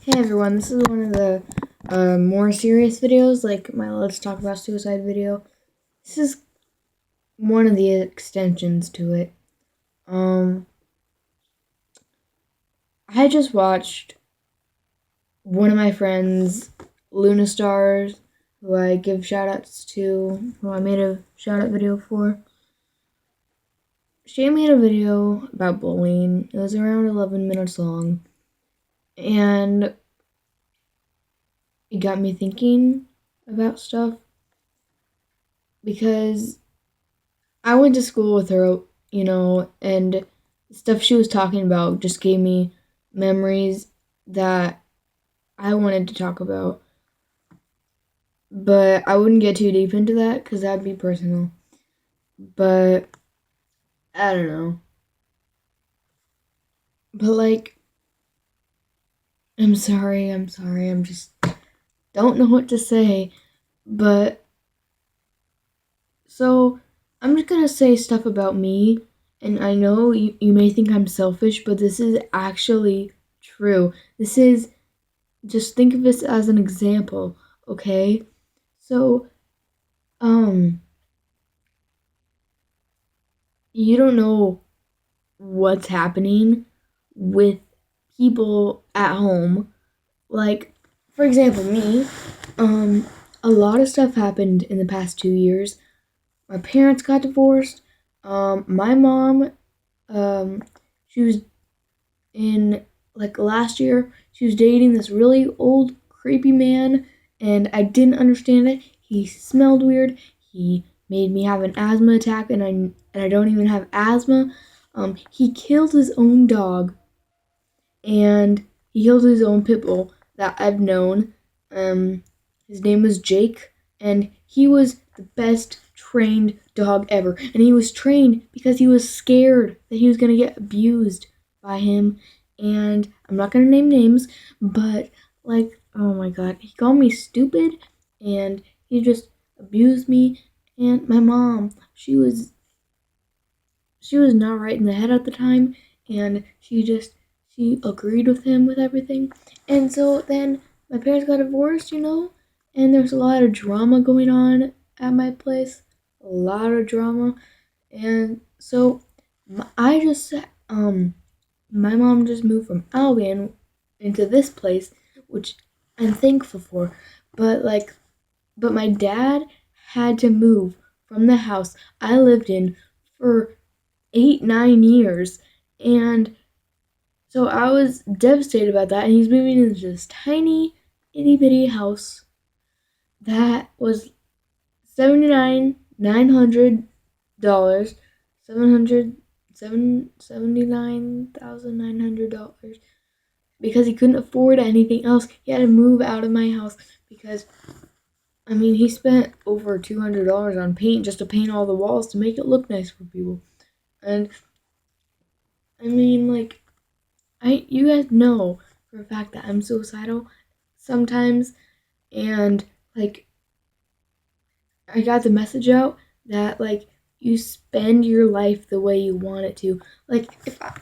Hey everyone, this is one of the more serious videos, like my Let's Talk About Suicide video. This is one of the extensions to it. I just watched one of my friends, Luna Stars, who I give shoutouts to, who I made a shoutout video for. She made a video about bullying. It was around 11 minutes long, and it got me thinking about stuff because I went to school with her, and the stuff she was talking about just gave me memories that I wanted to talk about. But I wouldn't get too deep into that because that'd be personal. But I don't know. But I'm sorry, I'm just don't know what to say. But so I'm just gonna say stuff about me, and I know you may think I'm selfish, but this is actually true. Just think of this as an example, okay? So, you don't know what's happening with people at home. Like, for example, me, a lot of stuff happened in the past 2 years. My parents got divorced. My mom, she was in, last year, she was dating this really old, creepy man, and I didn't understand it. He smelled weird. He made me have an asthma attack, and I don't even have asthma. He killed his own dog, and he killed his own pit bull that I've known. His name was Jake, and he was the best trained dog ever. And he was trained because he was scared that he was gonna get abused by him. And I'm not gonna name names, but oh my god, he called me stupid, and he just abused me. And my mom, she was not right in the head at the time, and she agreed with him with everything. And so then my parents got divorced, and there's a lot of drama going on at my place, a lot of drama. And so I just my mom just moved from Albion into this place, which I'm thankful for. But my dad had to move from the house I lived in for 8, 9 years, and so I was devastated about that. And he's moving into this tiny itty bitty house that was $79,900, $79,900, because he couldn't afford anything else. He had to move out of my house because he spent over $200 on paint just to paint all the walls to make it look nice for people. And you guys know for a fact that I'm suicidal sometimes, and I got the message out that you spend your life the way you want it to. If I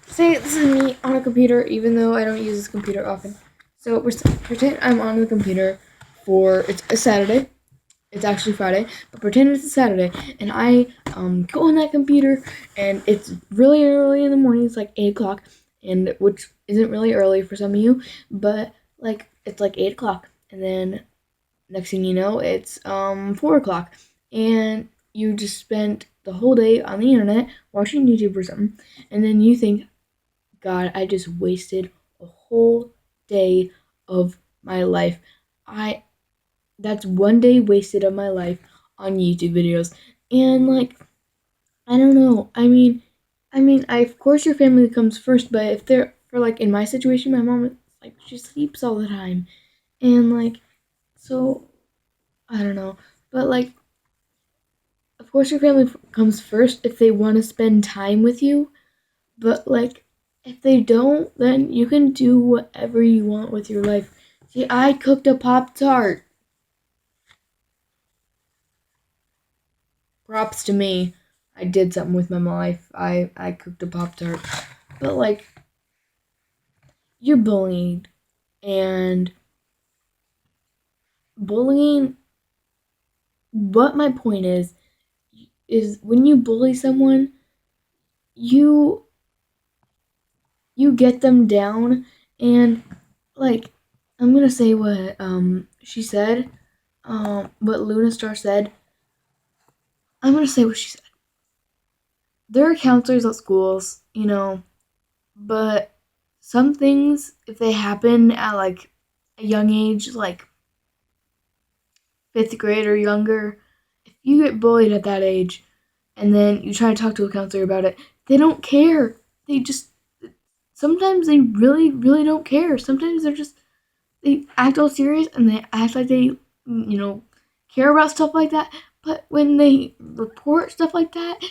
say this is me on a computer, even though I don't use this computer often. So pretend I'm on the computer it's a Saturday. It's actually Friday, but pretend it's a Saturday, and I go on that computer, and it's really early in the morning. It's 8 o'clock, and which isn't really early for some of you, but it's 8 o'clock, and then next thing you know, it's 4 o'clock, and you just spent the whole day on the internet watching YouTube or something, and then you think, God, I just wasted a whole day of my life. That's one day wasted of my life on YouTube videos. And I don't know. Of course your family comes first, but if they're in my situation, my mom she sleeps all the time. And so I don't know. But of course your family comes first if they want to spend time with you. But if they don't, then you can do whatever you want with your life. See, I cooked a Pop-Tart. Props to me. I did something with my life. I cooked a Pop-Tart. But you're bullied. And bullying, what my point is when you bully someone, you you get them down, and like I'm gonna say what she said, what Luna Star said. I'm gonna say what she said. There are counselors at schools, but some things, if they happen at like a young age, like fifth grade or younger, if you get bullied at that age and then you try to talk to a counselor about it, they don't care. They just, sometimes they really, really don't care. Sometimes they act all serious and they act like they care about stuff like that. But when they report stuff like that,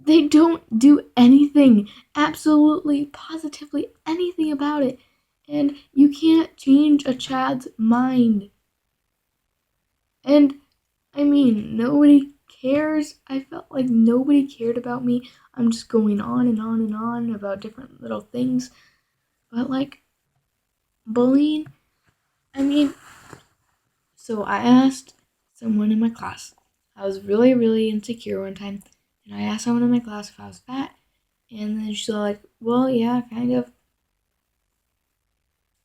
they don't do anything, absolutely, positively anything about it. And you can't change a child's mind. And I mean, nobody cares. I felt like nobody cared about me. I'm just going on and on and on about different little things. But like bullying, I mean, so I asked someone in my class. I was really, really insecure one time. And I asked someone in my class if I was fat. And then she's like, well, yeah, kind of.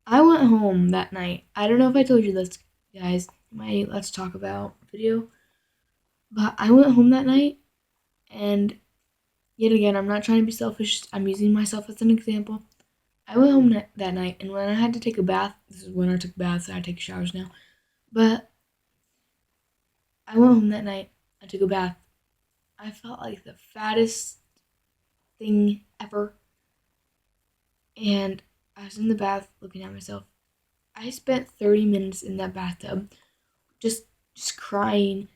I went home that night. I don't know if I told you this, guys, in my Let's Talk About video. But I went home that night, and yet again, I'm not trying to be selfish. I'm using myself as an example. I went home that night, and when I had to take a bath, this is when I took baths, I take showers now. But I went home that night, I took a bath. I felt like the fattest thing ever. And I was in the bath looking at myself. I spent 30 minutes in that bathtub just crying.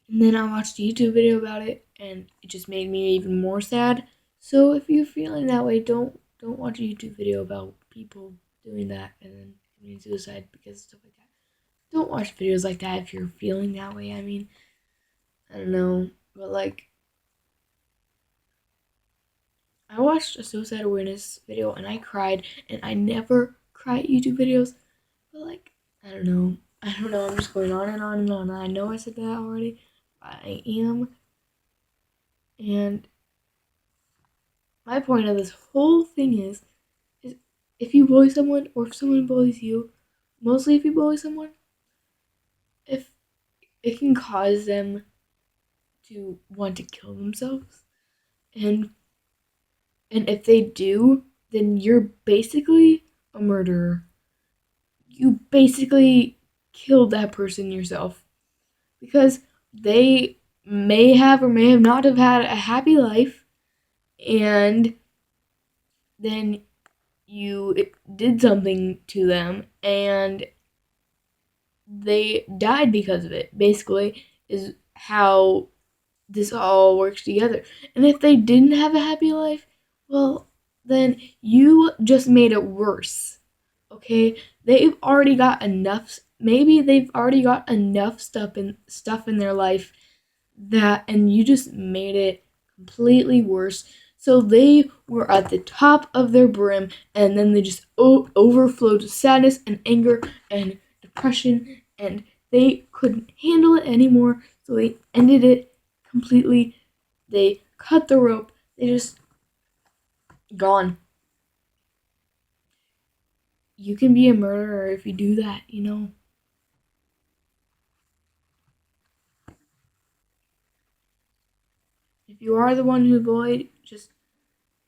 And then I watched a YouTube video about it, and it just made me even more sad. So if you're feeling that way, don't watch a YouTube video about people doing that and then committing suicide because of stuff like that. Don't watch videos like that if you're feeling that way. I mean, I don't know, but like I watched a suicide awareness video and I cried, and I never cry at YouTube videos. But like I don't know. I'm just going on and on and on. I know I said that already. I am. And my point of this whole thing is if you bully someone or if someone bullies you, mostly if you bully someone, if it can cause them to want to kill themselves. And if they do, then you're basically a murderer. You basically killed that person yourself. Because they may have or may have not have had a happy life, and then you did something to them and they died because of it, basically, is how this all works together. And if they didn't have a happy life, well, then you just made it worse. Okay? They've already got enough, maybe they've already got enough stuff in their life, that and you just made it completely worse. So they were at the top of their brim, and then they just overflowed with sadness and anger and depression, and they couldn't handle it anymore. So they ended it completely. They cut the rope. They just gone. You can be a murderer if you do that. If you are the one who bullied, just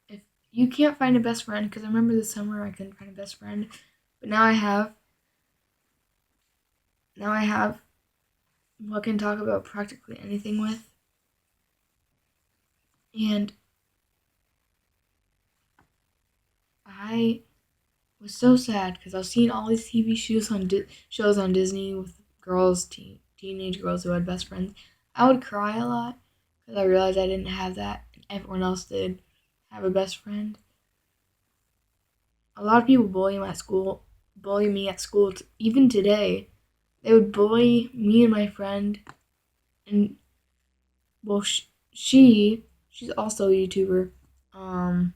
if you can't find a best friend, because I remember this summer I couldn't find a best friend, but now I have. Now I have who I can talk about practically anything with. And I was so sad because I was seeing all these TV shows on Disney with girls, teenage girls who had best friends. I would cry a lot because I realized I didn't have that, and everyone else did have a best friend. A lot of people bully me at school. Even today, they would bully me and my friend, and well, she's also a YouTuber. Um,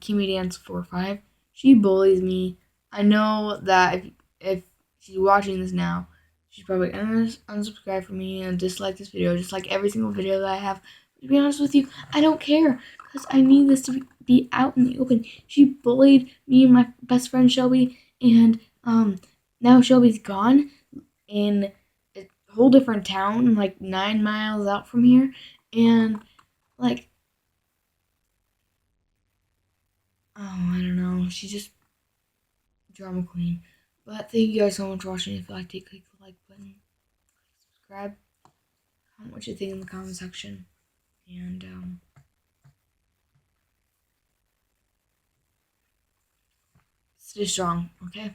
Kimi Dance 45. She bullies me. I know that if she's watching this now, she's probably gonna unsubscribe from me and dislike this video, just like every single video that I have. To be honest with you, I don't care because I need this to be out in the open. She bullied me and my best friend Shelby, and now Shelby's gone in a whole different town, like 9 miles out from here, and like, oh, I don't know. She's just drama queen. But thank you guys so much for watching. If you liked it, click the like button, subscribe, comment what you think in the comment section, and stay strong. Okay.